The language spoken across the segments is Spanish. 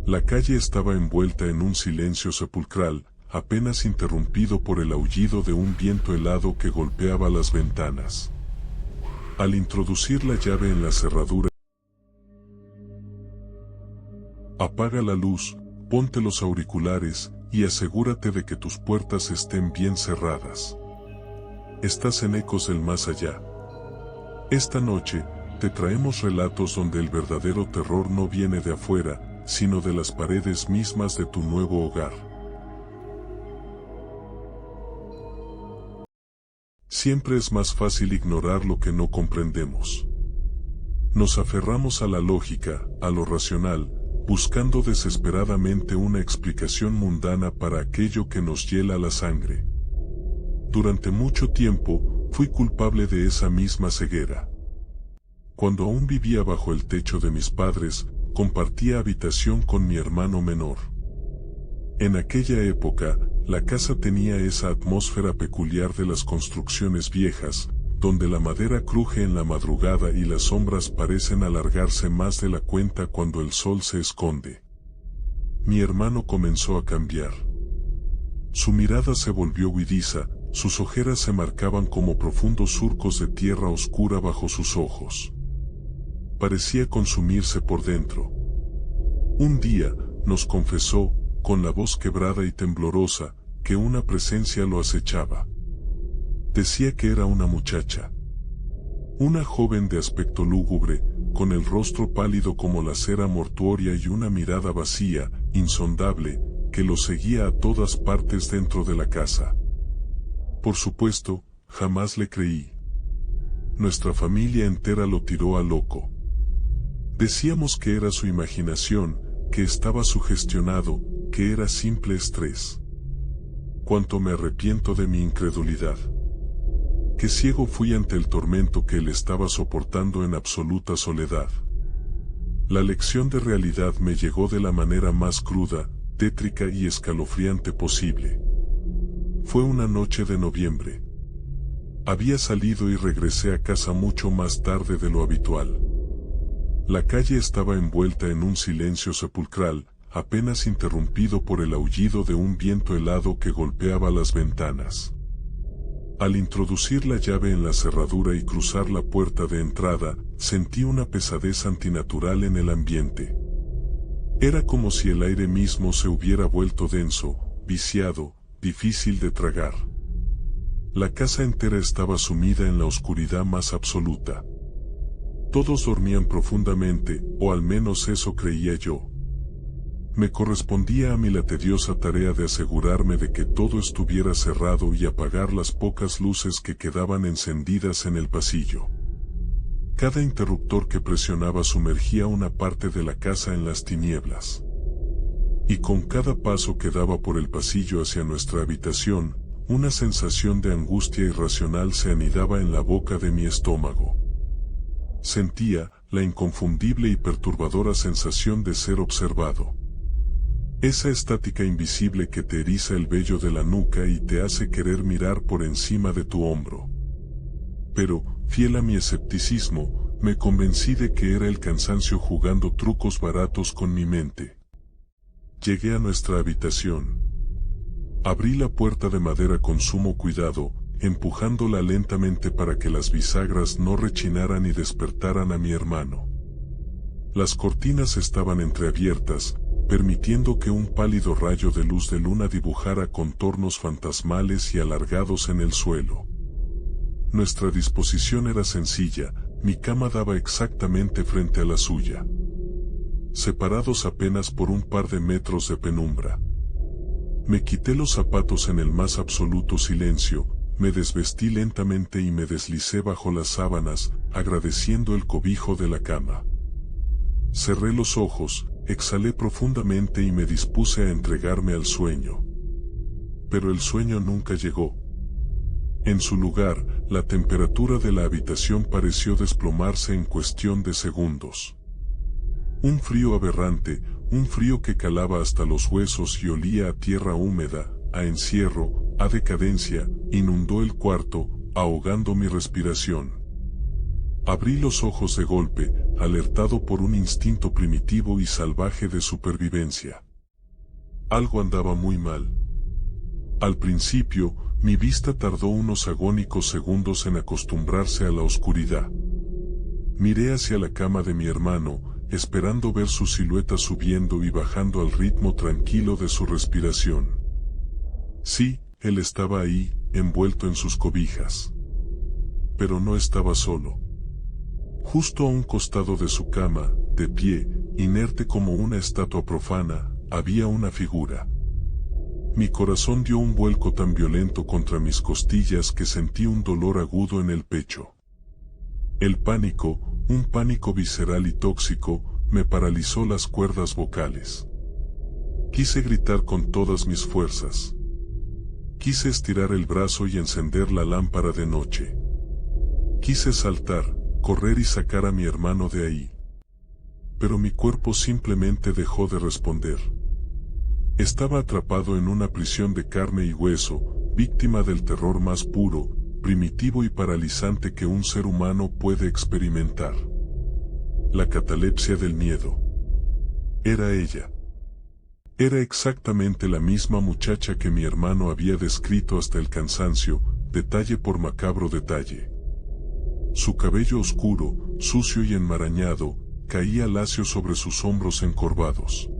La calle estaba envuelta en un silencio sepulcral, apenas interrumpido por el aullido de un viento helado que golpeaba las ventanas. Al introducir la llave en la cerradura, apaga la luz, ponte los auriculares y asegúrate de que tus puertas estén bien cerradas. Estás en Ecos del Más Allá. Esta noche, te traemos relatos donde el verdadero terror no viene de afuera, sino de las paredes mismas de tu nuevo hogar. Siempre es más fácil ignorar lo que no comprendemos. Nos aferramos a la lógica, a lo racional, buscando desesperadamente una explicación mundana para aquello que nos hiela la sangre. Durante mucho tiempo, fui culpable de esa misma ceguera. Cuando aún vivía bajo el techo de mis padres, compartía habitación con mi hermano menor. En aquella época, la casa tenía esa atmósfera peculiar de las construcciones viejas, donde la madera cruje en la madrugada y las sombras parecen alargarse más de la cuenta cuando el sol se esconde. Mi hermano comenzó a cambiar. Su mirada se volvió huidiza, sus ojeras se marcaban como profundos surcos de tierra oscura bajo sus ojos. Parecía consumirse por dentro. Un día, nos confesó, con la voz quebrada y temblorosa, que una presencia lo acechaba. Decía que era una muchacha. Una joven de aspecto lúgubre, con el rostro pálido como la cera mortuoria y una mirada vacía, insondable, que lo seguía a todas partes dentro de la casa. Por supuesto, jamás le creí. Nuestra familia entera lo tiró a loco. Decíamos que era su imaginación, que estaba sugestionado, que era simple estrés. Cuánto me arrepiento de mi incredulidad. Qué ciego fui ante el tormento que él estaba soportando en absoluta soledad. La lección de realidad me llegó de la manera más cruda, tétrica y escalofriante posible. Fue una noche de noviembre. Había salido y regresé a casa mucho más tarde de lo habitual. La calle estaba envuelta en un silencio sepulcral, apenas interrumpido por el aullido de un viento helado que golpeaba las ventanas. Al introducir la llave en la cerradura y cruzar la puerta de entrada, sentí una pesadez antinatural en el ambiente. Era como si el aire mismo se hubiera vuelto denso, viciado, difícil de tragar. La casa entera estaba sumida en la oscuridad más absoluta. Todos dormían profundamente, o al menos eso creía yo. Me correspondía a mí la tediosa tarea de asegurarme de que todo estuviera cerrado y apagar las pocas luces que quedaban encendidas en el pasillo. Cada interruptor que presionaba sumergía una parte de la casa en las tinieblas. Y con cada paso que daba por el pasillo hacia nuestra habitación, una sensación de angustia irracional se anidaba en la boca de mi estómago. Sentía la inconfundible y perturbadora sensación de ser observado. Esa estática invisible que te eriza el vello de la nuca y te hace querer mirar por encima de tu hombro. Pero, fiel a mi escepticismo, me convencí de que era el cansancio jugando trucos baratos con mi mente. Llegué a nuestra habitación. Abrí la puerta de madera con sumo cuidado, empujándola lentamente para que las bisagras no rechinaran y despertaran a mi hermano. Las cortinas estaban entreabiertas, permitiendo que un pálido rayo de luz de luna dibujara contornos fantasmales y alargados en el suelo. Nuestra disposición era sencilla, mi cama daba exactamente frente a la suya. Separados apenas por un par de metros de penumbra. Me quité los zapatos en el más absoluto silencio, me desvestí lentamente y me deslicé bajo las sábanas, agradeciendo el cobijo de la cama. Cerré los ojos, exhalé profundamente y me dispuse a entregarme al sueño. Pero el sueño nunca llegó. En su lugar, la temperatura de la habitación pareció desplomarse en cuestión de segundos. Un frío aberrante, un frío que calaba hasta los huesos y olía a tierra húmeda, a encierro, a decadencia, inundó el cuarto, ahogando mi respiración. Abrí los ojos de golpe, alertado por un instinto primitivo y salvaje de supervivencia. Algo andaba muy mal. Al principio, mi vista tardó unos agónicos segundos en acostumbrarse a la oscuridad. Miré hacia la cama de mi hermano, esperando ver su silueta subiendo y bajando al ritmo tranquilo de su respiración. Sí, él estaba ahí, envuelto en sus cobijas. Pero no estaba solo. Justo a un costado de su cama, de pie, inerte como una estatua profana, había una figura. Mi corazón dio un vuelco tan violento contra mis costillas que sentí un dolor agudo en el pecho. El pánico, un pánico visceral y tóxico, me paralizó las cuerdas vocales. Quise gritar con todas mis fuerzas. Quise estirar el brazo y encender la lámpara de noche. Quise saltar, correr y sacar a mi hermano de ahí. Pero mi cuerpo simplemente dejó de responder. Estaba atrapado en una prisión de carne y hueso, víctima del terror más puro, primitivo y paralizante que un ser humano puede experimentar. La catalepsia del miedo. Era ella. Era exactamente la misma muchacha que mi hermano había descrito hasta el cansancio, detalle por macabro detalle. Su cabello oscuro, sucio y enmarañado, caía lacio sobre sus hombros encorvados.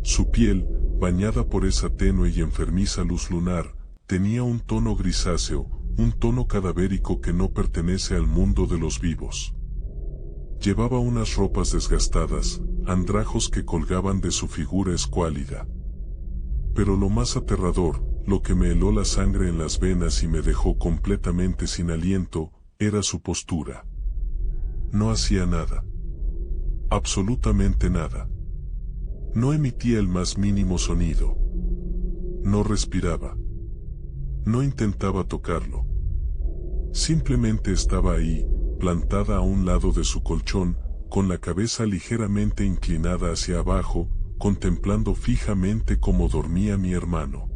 Su piel, bañada por esa tenue y enfermiza luz lunar, tenía un tono grisáceo, un tono cadavérico que no pertenece al mundo de los vivos. Llevaba unas ropas desgastadas, andrajos que colgaban de su figura escuálida. Pero lo más aterrador, lo que me heló la sangre en las venas y me dejó completamente sin aliento, era su postura. No hacía nada. Absolutamente nada. No emitía el más mínimo sonido. No respiraba. No intentaba tocarlo. Simplemente estaba ahí, plantada a un lado de su colchón, con la cabeza ligeramente inclinada hacia abajo, contemplando fijamente cómo dormía mi hermano.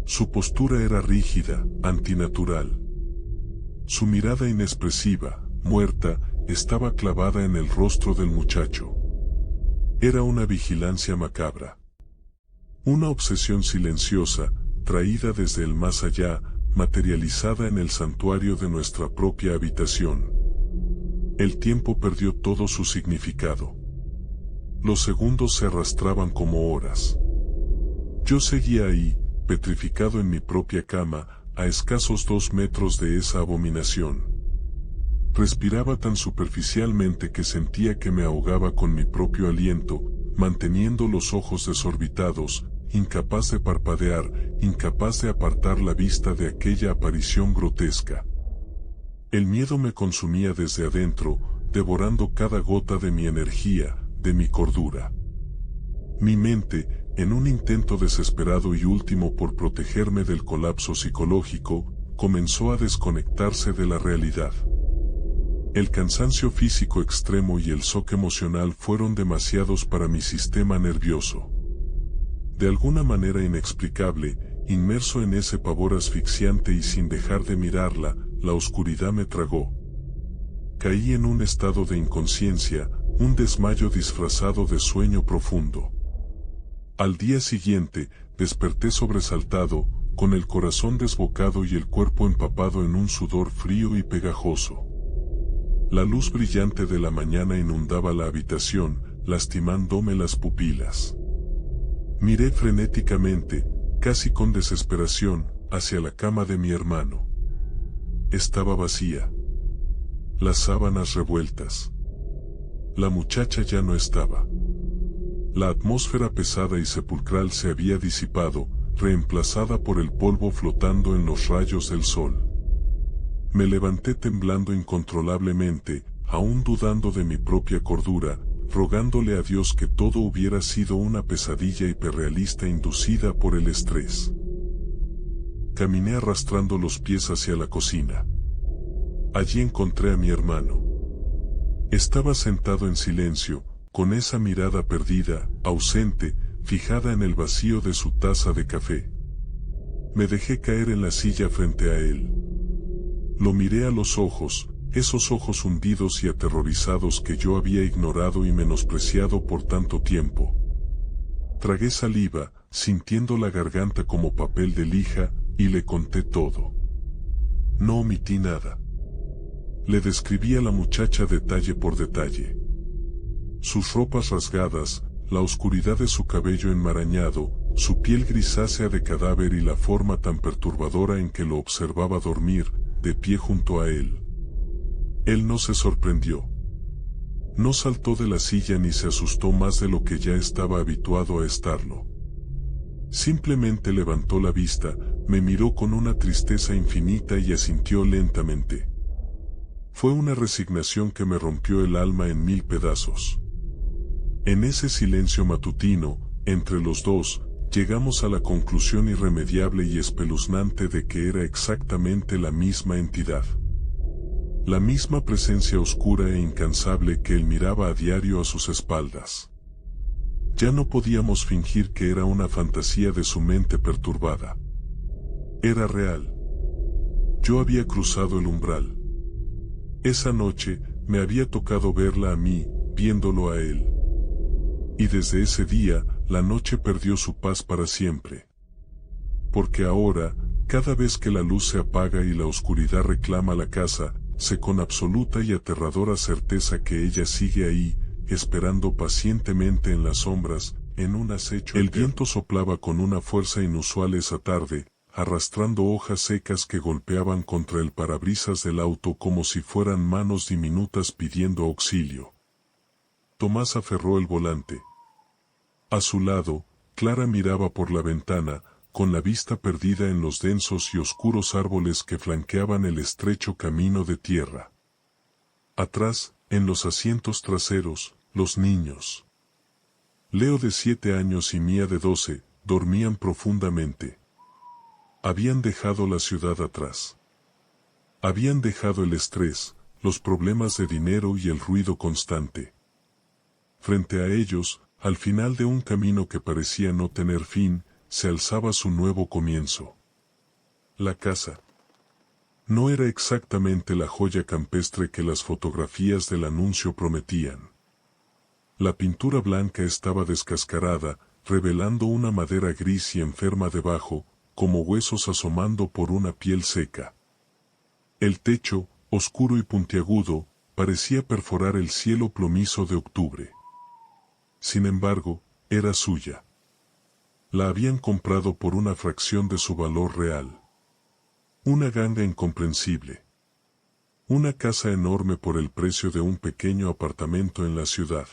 Su postura era rígida, antinatural. Su mirada inexpresiva, muerta, estaba clavada en el rostro del muchacho. Era una vigilancia macabra. Una obsesión silenciosa, traída desde el más allá, materializada en el santuario de nuestra propia habitación. El tiempo perdió todo su significado. Los segundos se arrastraban como horas. Yo seguía ahí, petrificado en mi propia cama, a escasos 2 metros de esa abominación. Respiraba tan superficialmente que sentía que me ahogaba con mi propio aliento, manteniendo los ojos desorbitados, incapaz de parpadear, incapaz de apartar la vista de aquella aparición grotesca. El miedo me consumía desde adentro, devorando cada gota de mi energía, de mi cordura. Mi mente, en un intento desesperado y último por protegerme del colapso psicológico, comenzó a desconectarse de la realidad. El cansancio físico extremo y el shock emocional fueron demasiados para mi sistema nervioso. De alguna manera inexplicable, inmerso en ese pavor asfixiante y sin dejar de mirarla, la oscuridad me tragó. Caí en un estado de inconsciencia, un desmayo disfrazado de sueño profundo. Al día siguiente, desperté sobresaltado, con el corazón desbocado y el cuerpo empapado en un sudor frío y pegajoso. La luz brillante de la mañana inundaba la habitación, lastimándome las pupilas. Miré frenéticamente, casi con desesperación, hacia la cama de mi hermano. Estaba vacía. Las sábanas revueltas. La muchacha ya no estaba. La atmósfera pesada y sepulcral se había disipado, reemplazada por el polvo flotando en los rayos del sol. Me levanté temblando incontrolablemente, aún dudando de mi propia cordura, rogándole a Dios que todo hubiera sido una pesadilla hiperrealista inducida por el estrés. Caminé arrastrando los pies hacia la cocina. Allí encontré a mi hermano. Estaba sentado en silencio, con esa mirada perdida, ausente, fijada en el vacío de su taza de café. Me dejé caer en la silla frente a él. Lo miré a los ojos, Esos ojos hundidos y aterrorizados que yo había ignorado y menospreciado por tanto tiempo. Tragué saliva, sintiendo la garganta como papel de lija, y le conté todo. No omití nada. Le describí a la muchacha detalle por detalle. Sus ropas rasgadas, la oscuridad de su cabello enmarañado, su piel grisácea de cadáver y la forma tan perturbadora en que lo observaba dormir, de pie junto a él. Él no se sorprendió. No saltó de la silla ni se asustó más de lo que ya estaba habituado a estarlo. Simplemente levantó la vista, me miró con una tristeza infinita y asintió lentamente. Fue una resignación que me rompió el alma en 1000 pedazos. En ese silencio matutino, entre los dos, llegamos a la conclusión irremediable y espeluznante de que era exactamente la misma entidad. La misma presencia oscura e incansable que él miraba a diario a sus espaldas. Ya no podíamos fingir que era una fantasía de su mente perturbada. Era real. Yo había cruzado el umbral. Esa noche, me había tocado verla a mí, viéndolo a él. Y desde ese día, la noche perdió su paz para siempre. Porque ahora, cada vez que la luz se apaga y la oscuridad reclama la casa, sé con absoluta y aterradora certeza que ella sigue ahí, esperando pacientemente en las sombras, en un acecho. El viento soplaba con una fuerza inusual esa tarde, arrastrando hojas secas que golpeaban contra el parabrisas del auto como si fueran manos diminutas pidiendo auxilio. Tomás aferró el volante. A su lado, Clara miraba por la ventana, con la vista perdida en los densos y oscuros árboles que flanqueaban el estrecho camino de tierra. Atrás, en los asientos traseros, los niños. Leo de 7 años y Mía de 12, dormían profundamente. Habían dejado la ciudad atrás. Habían dejado el estrés, los problemas de dinero y el ruido constante. Frente a ellos, al final de un camino que parecía no tener fin, se alzaba su nuevo comienzo. La casa. No era exactamente la joya campestre que las fotografías del anuncio prometían. La pintura blanca estaba descascarada, revelando una madera gris y enferma debajo, como huesos asomando por una piel seca. El techo, oscuro y puntiagudo, parecía perforar el cielo plomizo de octubre. Sin embargo, era suya. La habían comprado por una fracción de su valor real. Una ganga incomprensible. Una casa enorme por el precio de un pequeño apartamento en la ciudad.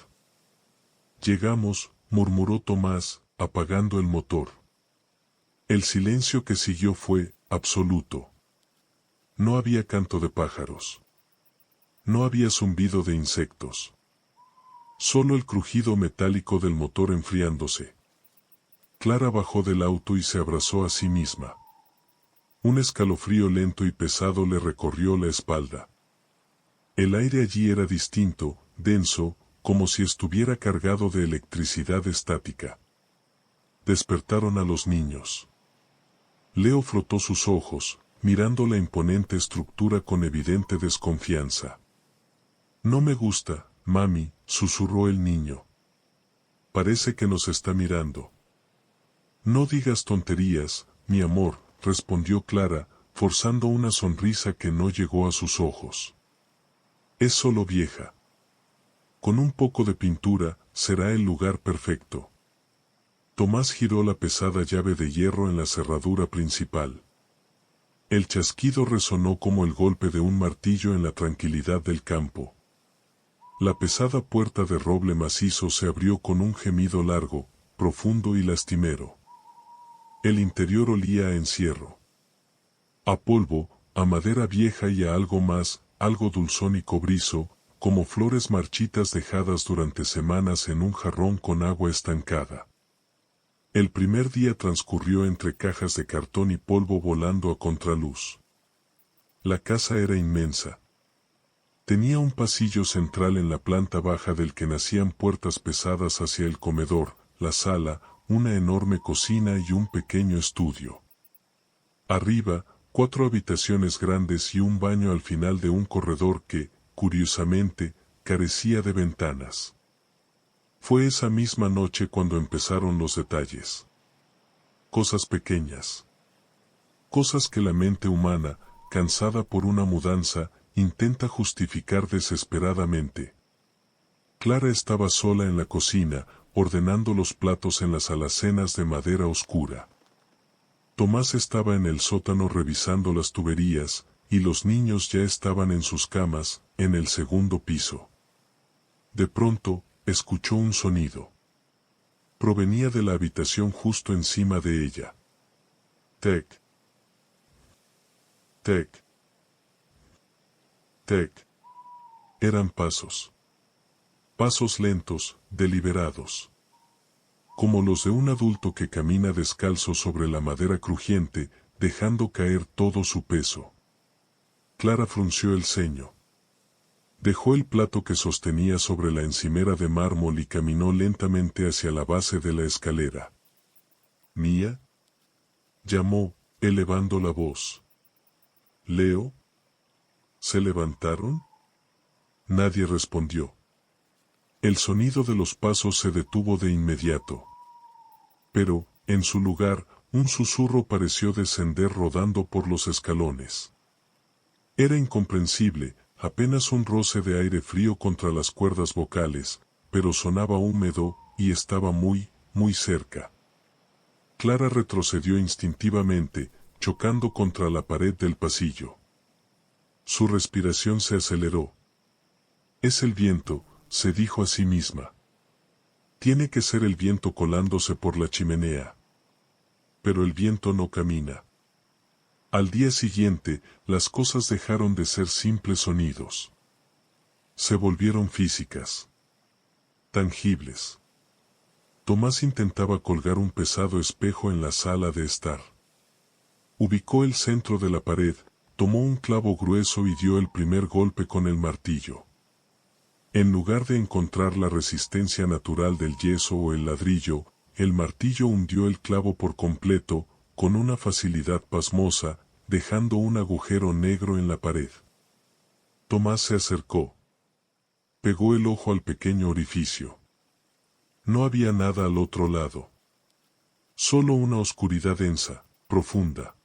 Llegamos, murmuró Tomás, apagando el motor. El silencio que siguió fue absoluto. No había canto de pájaros. No había zumbido de insectos. Solo el crujido metálico del motor enfriándose. Clara bajó del auto y se abrazó a sí misma. Un escalofrío lento y pesado le recorrió la espalda. El aire allí era distinto, denso, como si estuviera cargado de electricidad estática. Despertaron a los niños. Leo frotó sus ojos, mirando la imponente estructura con evidente desconfianza. No me gusta, mami, susurró el niño. Parece que nos está mirando. No digas tonterías, mi amor, respondió Clara, forzando una sonrisa que no llegó a sus ojos. Es solo vieja. Con un poco de pintura, será el lugar perfecto. Tomás giró la pesada llave de hierro en la cerradura principal. El chasquido resonó como el golpe de un martillo en la tranquilidad del campo. La pesada puerta de roble macizo se abrió con un gemido largo, profundo y lastimero. El interior olía a encierro. A polvo, a madera vieja y a algo más, algo dulzón y cobrizo, como flores marchitas dejadas durante semanas en un jarrón con agua estancada. El primer día transcurrió entre cajas de cartón y polvo volando a contraluz. La casa era inmensa. Tenía un pasillo central en la planta baja del que nacían puertas pesadas hacia el comedor, la sala, una enorme cocina y un pequeño estudio. Arriba, 4 habitaciones grandes y un baño al final de un corredor que, curiosamente, carecía de ventanas. Fue esa misma noche cuando empezaron los detalles. Cosas pequeñas. Cosas que la mente humana, cansada por una mudanza, intenta justificar desesperadamente. Clara estaba sola en la cocina, ordenando los platos en las alacenas de madera oscura. Tomás estaba en el sótano revisando las tuberías, y los niños ya estaban en sus camas, en el segundo piso. De pronto, escuchó un sonido. Provenía de la habitación justo encima de ella. Tec. Tec. Tec. Eran pasos. Pasos lentos, deliberados. Como los de un adulto que camina descalzo sobre la madera crujiente, dejando caer todo su peso. Clara frunció el ceño. Dejó el plato que sostenía sobre la encimera de mármol y caminó lentamente hacia la base de la escalera. «¿Mía?», llamó, elevando la voz. «¿Leo?». ¿Se levantaron? Nadie respondió. El sonido de los pasos se detuvo de inmediato. Pero, en su lugar, un susurro pareció descender rodando por los escalones. Era incomprensible, apenas un roce de aire frío contra las cuerdas vocales, pero sonaba húmedo, y estaba muy, muy cerca. Clara retrocedió instintivamente, chocando contra la pared del pasillo. Su respiración se aceleró. «Es el viento», se dijo a sí misma. «Tiene que ser el viento colándose por la chimenea». Pero el viento no camina. Al día siguiente, las cosas dejaron de ser simples sonidos. Se volvieron físicas. Tangibles. Tomás intentaba colgar un pesado espejo en la sala de estar. Ubicó el centro de la pared, tomó un clavo grueso y dio el primer golpe con el martillo. En lugar de encontrar la resistencia natural del yeso o el ladrillo, el martillo hundió el clavo por completo, con una facilidad pasmosa, dejando un agujero negro en la pared. Tomás se acercó. Pegó el ojo al pequeño orificio. No había nada al otro lado. Solo una oscuridad densa, profunda.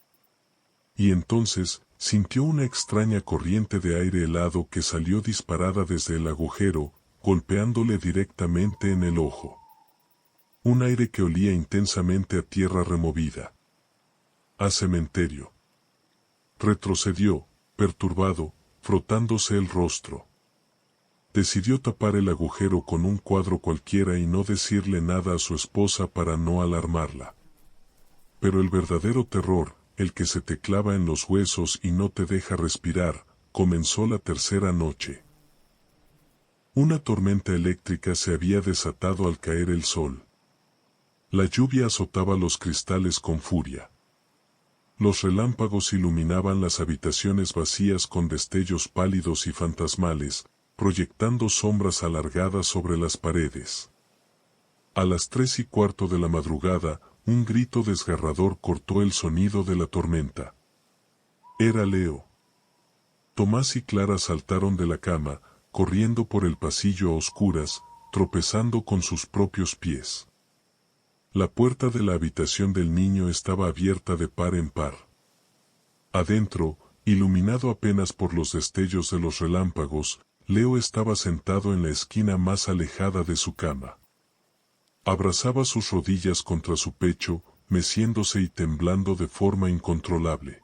Y entonces, sintió una extraña corriente de aire helado que salió disparada desde el agujero, golpeándole directamente en el ojo. Un aire que olía intensamente a tierra removida. A cementerio. Retrocedió, perturbado, frotándose el rostro. Decidió tapar el agujero con un cuadro cualquiera y no decirle nada a su esposa para no alarmarla. Pero el verdadero terror, el que se te clava en los huesos y no te deja respirar, comenzó la tercera noche. Una tormenta eléctrica se había desatado al caer el sol. La lluvia azotaba los cristales con furia. Los relámpagos iluminaban las habitaciones vacías con destellos pálidos y fantasmales, proyectando sombras alargadas sobre las paredes. A las 3:15 de la madrugada, un grito desgarrador cortó el sonido de la tormenta. Era Leo. Tomás y Clara saltaron de la cama, corriendo por el pasillo a oscuras, tropezando con sus propios pies. La puerta de la habitación del niño estaba abierta de par en par. Adentro, iluminado apenas por los destellos de los relámpagos, Leo estaba sentado en la esquina más alejada de su cama. Abrazaba sus rodillas contra su pecho, meciéndose y temblando de forma incontrolable.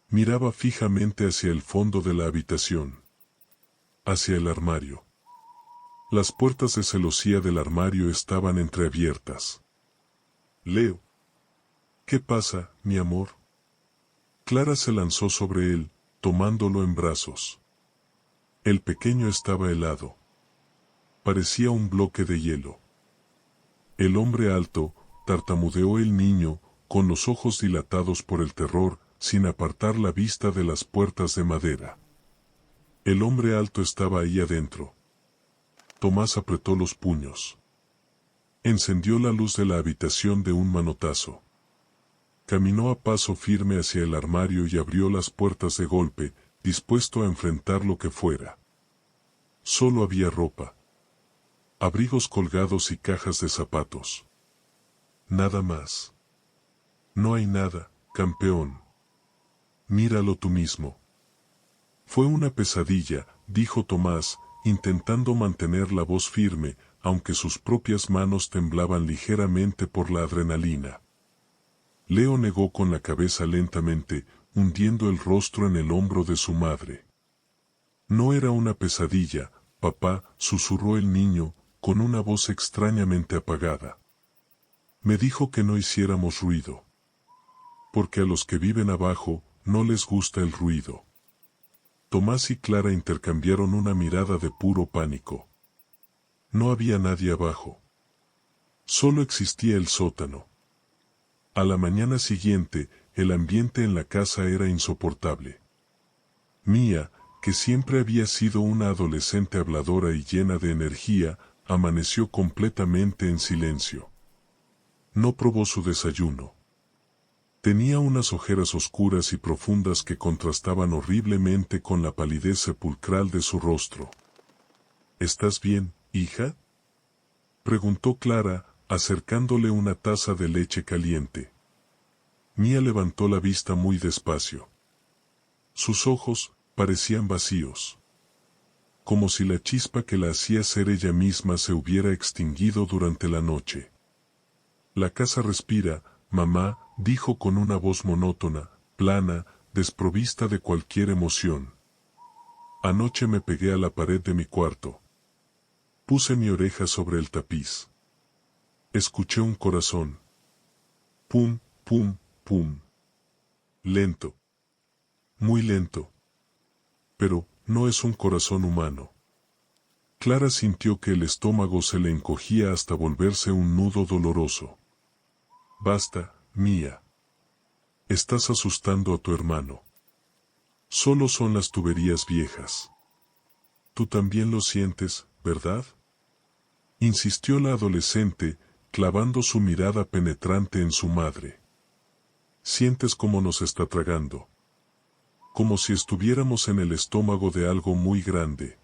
Miraba fijamente hacia el fondo de la habitación. Hacia el armario. Las puertas de celosía del armario estaban entreabiertas. «Leo. ¿Qué pasa, mi amor?». Clara se lanzó sobre él, tomándolo en brazos. El pequeño estaba helado. Parecía un bloque de hielo. El hombre alto, tartamudeó el niño, con los ojos dilatados por el terror, sin apartar la vista de las puertas de madera. El hombre alto estaba ahí adentro. Tomás apretó los puños. Encendió la luz de la habitación de un manotazo. Caminó a paso firme hacia el armario y abrió las puertas de golpe, dispuesto a enfrentar lo que fuera. Solo había ropa, abrigos colgados y cajas de zapatos. Nada más. No hay nada, campeón. Míralo tú mismo. Fue una pesadilla, dijo Tomás, intentando mantener la voz firme, aunque sus propias manos temblaban ligeramente por la adrenalina. Leo negó con la cabeza lentamente, hundiendo el rostro en el hombro de su madre. No era una pesadilla, papá, susurró el niño, con una voz extrañamente apagada. Me dijo que no hiciéramos ruido. Porque a los que viven abajo, no les gusta el ruido. Tomás y Clara intercambiaron una mirada de puro pánico. No había nadie abajo. Solo existía el sótano. A la mañana siguiente, el ambiente en la casa era insoportable. Mía, que siempre había sido una adolescente habladora y llena de energía, amaneció completamente en silencio. No probó su desayuno. Tenía unas ojeras oscuras y profundas que contrastaban horriblemente con la palidez sepulcral de su rostro. ¿Estás bien, hija?, preguntó Clara, acercándole una taza de leche caliente. Mía levantó la vista muy despacio. Sus ojos parecían vacíos. Como si la chispa que la hacía ser ella misma se hubiera extinguido durante la noche. La casa respira, mamá, dijo con una voz monótona, plana, desprovista de cualquier emoción. Anoche me pegué a la pared de mi cuarto. Puse mi oreja sobre el tapiz. Escuché un corazón. Pum, pum, pum. Lento. Muy lento. Pero, no es un corazón humano. Clara sintió que el estómago se le encogía hasta volverse un nudo doloroso. Basta, Mía. Estás asustando a tu hermano. Solo son las tuberías viejas. Tú también lo sientes, ¿verdad?, insistió la adolescente, clavando su mirada penetrante en su madre. Sientes cómo nos está tragando. Como si estuviéramos en el estómago de algo muy grande.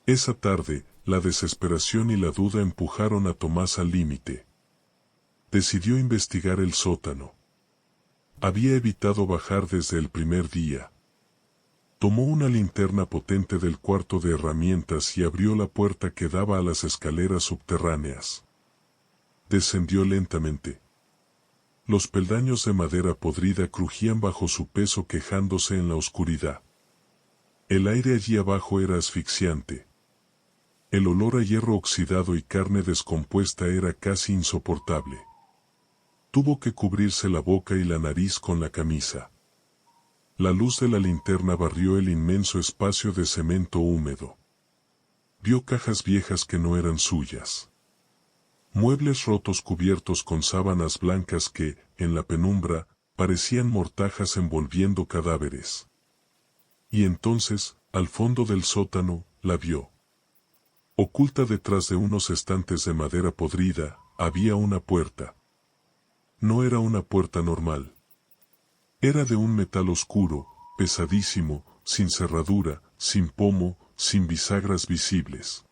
Esa tarde, la desesperación y la duda empujaron a Tomás al límite. Decidió investigar el sótano. Había evitado bajar desde el primer día. Tomó una linterna potente del cuarto de herramientas y abrió la puerta que daba a las escaleras subterráneas. Descendió lentamente. Los peldaños de madera podrida crujían bajo su peso quejándose en la oscuridad. El aire allí abajo era asfixiante. El olor a hierro oxidado y carne descompuesta era casi insoportable. Tuvo que cubrirse la boca y la nariz con la camisa. La luz de la linterna barrió el inmenso espacio de cemento húmedo. Vio cajas viejas que no eran suyas. Muebles rotos cubiertos con sábanas blancas que, en la penumbra, parecían mortajas envolviendo cadáveres. Y entonces, al fondo del sótano, la vio. Oculta detrás de unos estantes de madera podrida, había una puerta. No era una puerta normal. Era de un metal oscuro, pesadísimo, sin cerradura, sin pomo, sin bisagras visibles.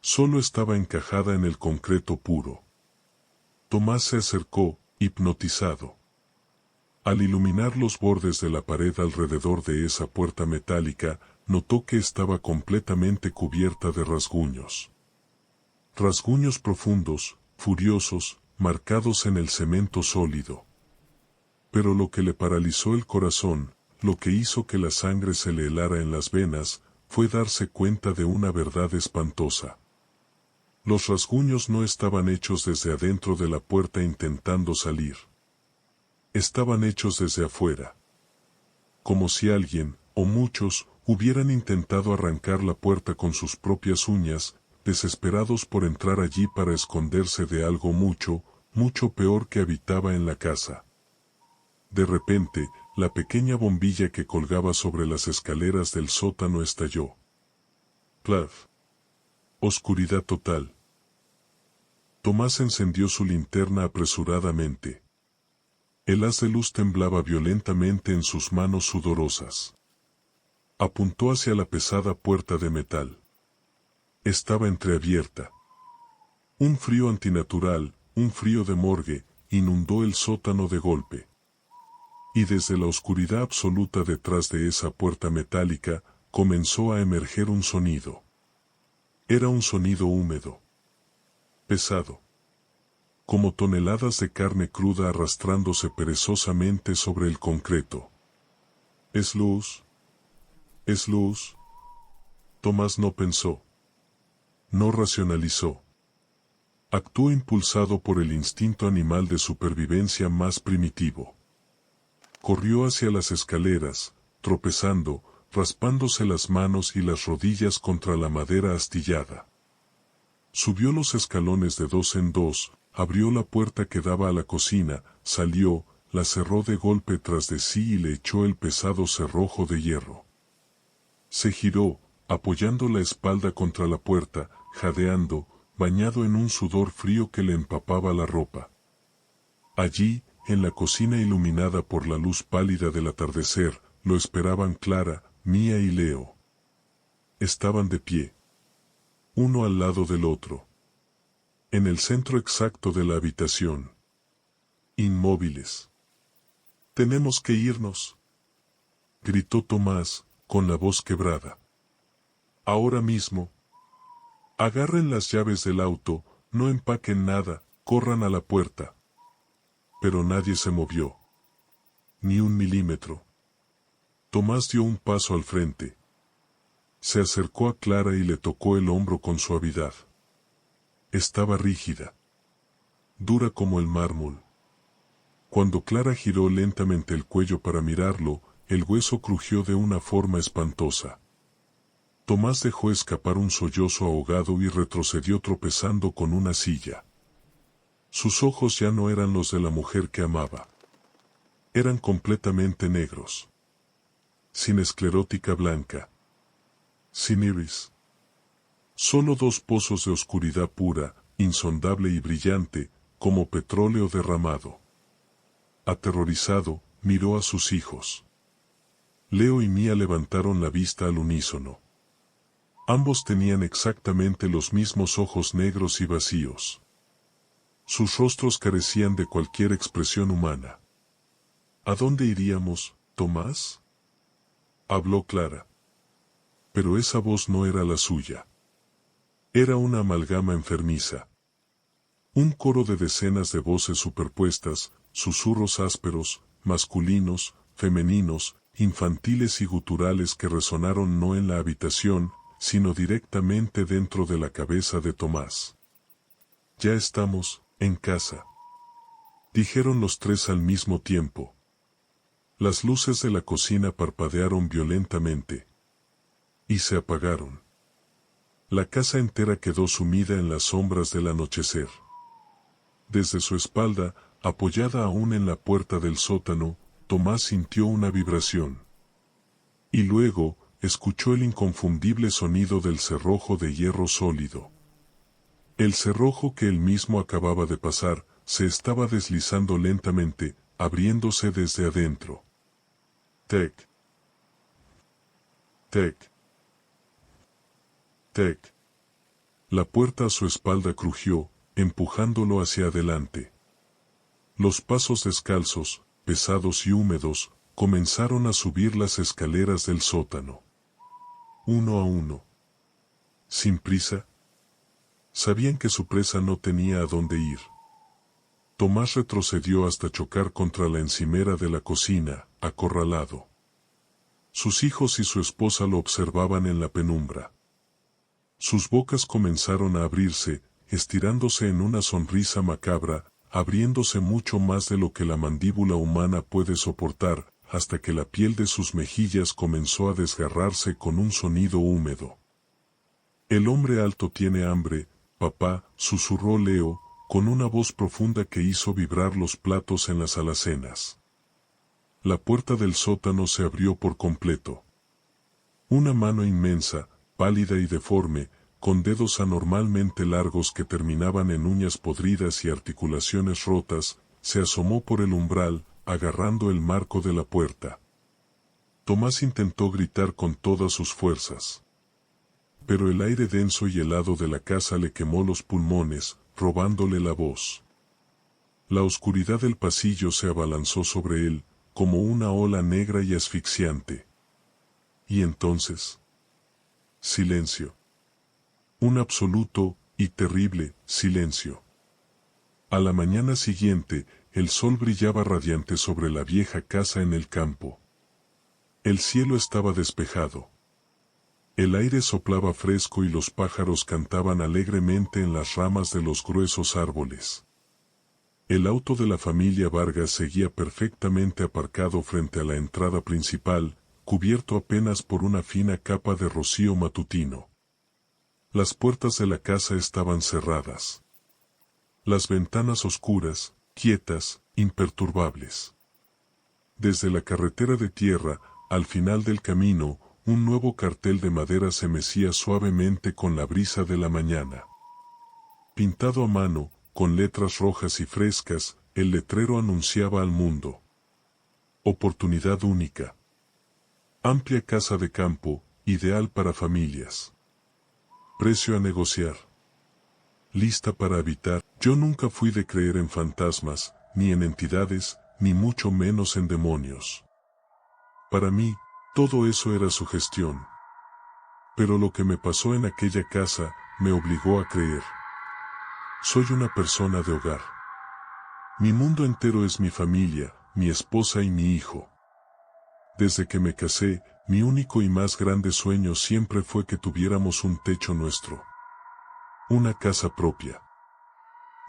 Solo estaba encajada en el concreto puro. Tomás se acercó, hipnotizado. Al iluminar los bordes de la pared alrededor de esa puerta metálica, notó que estaba completamente cubierta de rasguños. Rasguños profundos, furiosos, marcados en el cemento sólido. Pero lo que le paralizó el corazón, lo que hizo que la sangre se le helara en las venas, fue darse cuenta de una verdad espantosa. Los rasguños no estaban hechos desde adentro de la puerta intentando salir. Estaban hechos desde afuera. Como si alguien, o muchos, hubieran intentado arrancar la puerta con sus propias uñas, desesperados por entrar allí para esconderse de algo mucho, mucho peor que habitaba en la casa. De repente, la pequeña bombilla que colgaba sobre las escaleras del sótano estalló. ¡Plaf! Oscuridad total. Tomás encendió su linterna apresuradamente. El haz de luz temblaba violentamente en sus manos sudorosas. Apuntó hacia la pesada puerta de metal. Estaba entreabierta. Un frío antinatural, un frío de morgue, inundó el sótano de golpe. Y desde la oscuridad absoluta detrás de esa puerta metálica, comenzó a emerger un sonido. Era un sonido húmedo. Pesado. Como toneladas de carne cruda arrastrándose perezosamente sobre el concreto. ¿Es luz? ¿Es luz? Tomás no pensó. No racionalizó. Actuó impulsado por el instinto animal de supervivencia más primitivo. Corrió hacia las escaleras, tropezando, raspándose las manos y las rodillas contra la madera astillada. Subió los escalones de dos en dos, abrió la puerta que daba a la cocina, salió, la cerró de golpe tras de sí y le echó el pesado cerrojo de hierro. Se giró, apoyando la espalda contra la puerta, jadeando, bañado en un sudor frío que le empapaba la ropa. Allí, en la cocina iluminada por la luz pálida del atardecer, lo esperaban Clara, Mía y Leo. Estaban de pie. Uno al lado del otro. En el centro exacto de la habitación. Inmóviles. «Tenemos que irnos», gritó Tomás, con la voz quebrada. «Ahora mismo. Agarren las llaves del auto, no empaquen nada, corran a la puerta». Pero nadie se movió. Ni un milímetro. Tomás dio un paso al frente. Se acercó a Clara y le tocó el hombro con suavidad. Estaba rígida. Dura como el mármol. Cuando Clara giró lentamente el cuello para mirarlo, el hueso crujió de una forma espantosa. Tomás dejó escapar un sollozo ahogado y retrocedió tropezando con una silla. Sus ojos ya no eran los de la mujer que amaba. Eran completamente negros. Sin esclerótica blanca. Sin iris. Solo dos pozos de oscuridad pura, insondable y brillante, como petróleo derramado. Aterrorizado, miró a sus hijos. Leo y Mía levantaron la vista al unísono. Ambos tenían exactamente los mismos ojos negros y vacíos. Sus rostros carecían de cualquier expresión humana. ¿A dónde iríamos, Tomás?, habló Clara. Pero esa voz no era la suya. Era una amalgama enfermiza. Un coro de decenas de voces superpuestas, susurros ásperos, masculinos, femeninos, infantiles y guturales que resonaron no en la habitación, sino directamente dentro de la cabeza de Tomás. «Ya estamos en casa», dijeron los tres al mismo tiempo. Las luces de la cocina parpadearon violentamente. Y se apagaron. La casa entera quedó sumida en las sombras del anochecer. Desde su espalda, apoyada aún en la puerta del sótano, Tomás sintió una vibración. Y luego, escuchó el inconfundible sonido del cerrojo de hierro sólido. El cerrojo que él mismo acababa de pasar, se estaba deslizando lentamente, abriéndose desde adentro. Tec. Tec. Tec. La puerta a su espalda crujió, empujándolo hacia adelante. Los pasos descalzos, pesados y húmedos, comenzaron a subir las escaleras del sótano. Uno a uno. Sin prisa. Sabían que su presa no tenía a dónde ir. Tomás retrocedió hasta chocar contra la encimera de la cocina, acorralado. Sus hijos y su esposa lo observaban en la penumbra. Sus bocas comenzaron a abrirse, estirándose en una sonrisa macabra, abriéndose mucho más de lo que la mandíbula humana puede soportar, hasta que la piel de sus mejillas comenzó a desgarrarse con un sonido húmedo. «El hombre alto tiene hambre, papá», susurró Leo, con una voz profunda que hizo vibrar los platos en las alacenas. La puerta del sótano se abrió por completo. Una mano inmensa, pálida y deforme, con dedos anormalmente largos que terminaban en uñas podridas y articulaciones rotas, se asomó por el umbral, agarrando el marco de la puerta. Tomás intentó gritar con todas sus fuerzas. Pero el aire denso y helado de la casa le quemó los pulmones, robándole la voz. La oscuridad del pasillo se abalanzó sobre él, como una ola negra y asfixiante. Y entonces, silencio. Un absoluto y terrible silencio. A la mañana siguiente, el sol brillaba radiante sobre la vieja casa en el campo. El cielo estaba despejado. El aire soplaba fresco y los pájaros cantaban alegremente en las ramas de los gruesos árboles. El auto de la familia Vargas seguía perfectamente aparcado frente a la entrada principal, cubierto apenas por una fina capa de rocío matutino. Las puertas de la casa estaban cerradas. Las ventanas oscuras, quietas, imperturbables. Desde la carretera de tierra, al final del camino, un nuevo cartel de madera se mecía suavemente con la brisa de la mañana. Pintado a mano, con letras rojas y frescas, el letrero anunciaba al mundo: oportunidad única. Amplia casa de campo, ideal para familias. Precio a negociar. Lista para habitar. Yo nunca fui de creer en fantasmas, ni en entidades, ni mucho menos en demonios. Para mí, todo eso era sugestión. Pero lo que me pasó en aquella casa, me obligó a creer. Soy una persona de hogar. Mi mundo entero es mi familia, mi esposa y mi hijo. Desde que me casé, mi único y más grande sueño siempre fue que tuviéramos un techo nuestro. Una casa propia.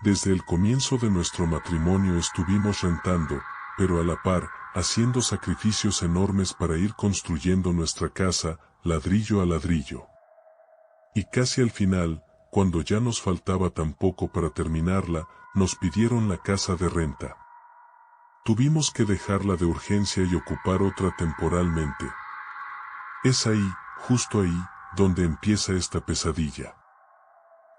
Desde el comienzo de nuestro matrimonio estuvimos rentando, pero a la par, haciendo sacrificios enormes para ir construyendo nuestra casa, ladrillo a ladrillo. Y casi al final, cuando ya nos faltaba tan poco para terminarla, nos pidieron la casa de renta. Tuvimos que dejarla de urgencia y ocupar otra temporalmente. Es ahí, justo ahí, donde empieza esta pesadilla.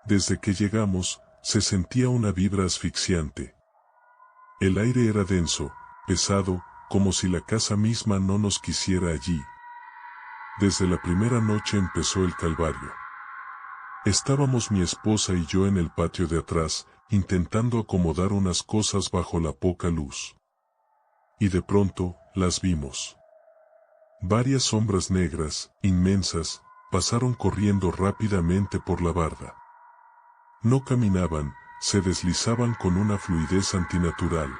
Desde que llegamos, se sentía una vibra asfixiante. El aire era denso, pesado, como si la casa misma no nos quisiera allí. Desde la primera noche empezó el calvario. Estábamos mi esposa y yo en el patio de atrás, intentando acomodar unas cosas bajo la poca luz. Y de pronto, las vimos. Varias sombras negras, inmensas, pasaron corriendo rápidamente por la barda. No caminaban, se deslizaban con una fluidez antinatural.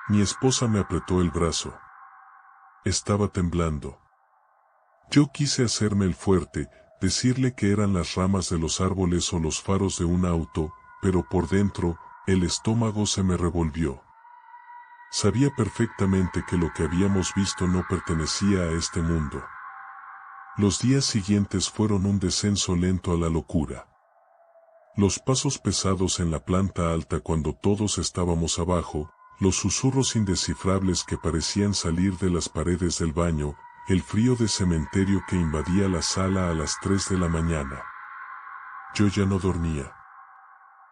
Mi esposa me apretó el brazo. Estaba temblando. Yo quise hacerme el fuerte, decirle que eran las ramas de los árboles o los faros de un auto, pero por dentro, el estómago se me revolvió. Sabía perfectamente que lo que habíamos visto no pertenecía a este mundo. Los días siguientes fueron un descenso lento a la locura. Los pasos pesados en la planta alta cuando todos estábamos abajo, los susurros indescifrables que parecían salir de las paredes del baño, el frío de cementerio que invadía la sala a las 3 de la mañana. Yo ya no dormía.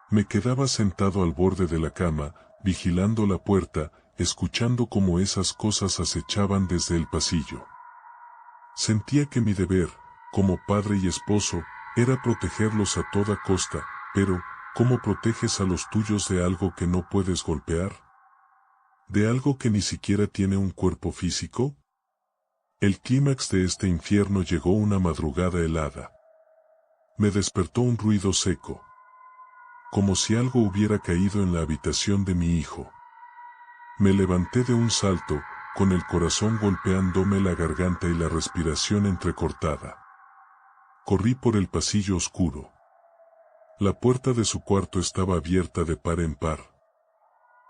Me quedaba sentado al borde de la cama, vigilando la puerta, escuchando cómo esas cosas acechaban desde el pasillo. Sentía que mi deber, como padre y esposo, era protegerlos a toda costa, pero, ¿cómo proteges a los tuyos de algo que no puedes golpear? ¿De algo que ni siquiera tiene un cuerpo físico? El clímax de este infierno llegó una madrugada helada. Me despertó un ruido seco. Como si algo hubiera caído en la habitación de mi hijo. Me levanté de un salto, con el corazón golpeándome la garganta y la respiración entrecortada. Corrí por el pasillo oscuro. La puerta de su cuarto estaba abierta de par en par.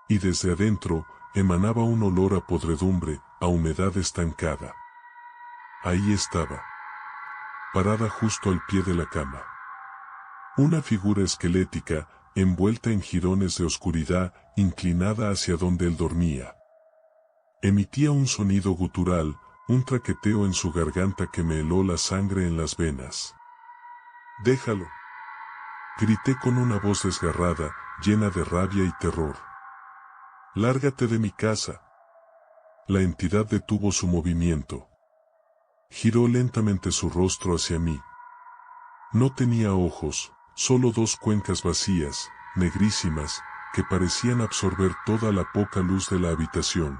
Y desde adentro, emanaba un olor a podredumbre, a humedad estancada. Ahí estaba. Parada justo al pie de la cama. Una figura esquelética, envuelta en jirones de oscuridad, inclinada hacia donde él dormía. Emitía un sonido gutural, un traqueteo en su garganta que me heló la sangre en las venas. «Déjalo», grité con una voz desgarrada, llena de rabia y terror. «Lárgate de mi casa». La entidad detuvo su movimiento. Giró lentamente su rostro hacia mí. No tenía ojos, solo dos cuencas vacías, negrísimas, que parecían absorber toda la poca luz de la habitación.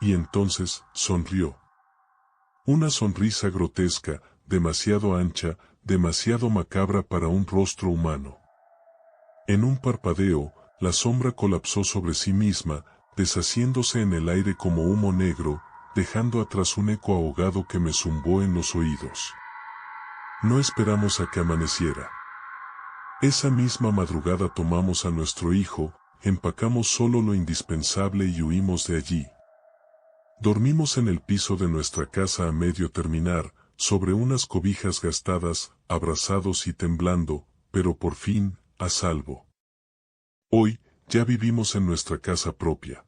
Y entonces, sonrió. Una sonrisa grotesca, demasiado ancha, demasiado macabra para un rostro humano. En un parpadeo, la sombra colapsó sobre sí misma, deshaciéndose en el aire como humo negro, dejando atrás un eco ahogado que me zumbó en los oídos. No esperamos a que amaneciera. Esa misma madrugada tomamos a nuestro hijo, empacamos solo lo indispensable y huimos de allí. Dormimos en el piso de nuestra casa a medio terminar, sobre unas cobijas gastadas, abrazados y temblando, pero por fin, a salvo. Hoy, ya vivimos en nuestra casa propia.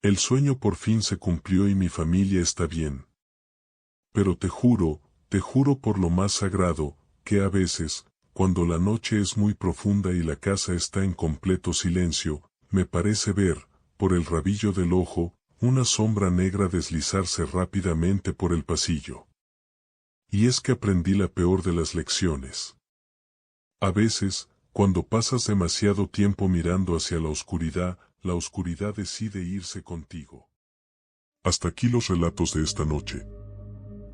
El sueño por fin se cumplió y mi familia está bien. Pero te juro por lo más sagrado, que a veces, cuando la noche es muy profunda y la casa está en completo silencio, me parece ver, por el rabillo del ojo, una sombra negra deslizarse rápidamente por el pasillo. Y es que aprendí la peor de las lecciones. A veces, cuando pasas demasiado tiempo mirando hacia la oscuridad decide irse contigo. Hasta aquí los relatos de esta noche.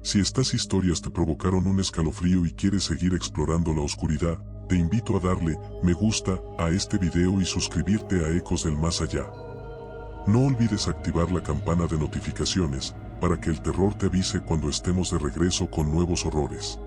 Si estas historias te provocaron un escalofrío y quieres seguir explorando la oscuridad, te invito a darle me gusta a este video y suscribirte a Ecos del Más Allá. No olvides activar la campana de notificaciones, para que el terror te avise cuando estemos de regreso con nuevos horrores.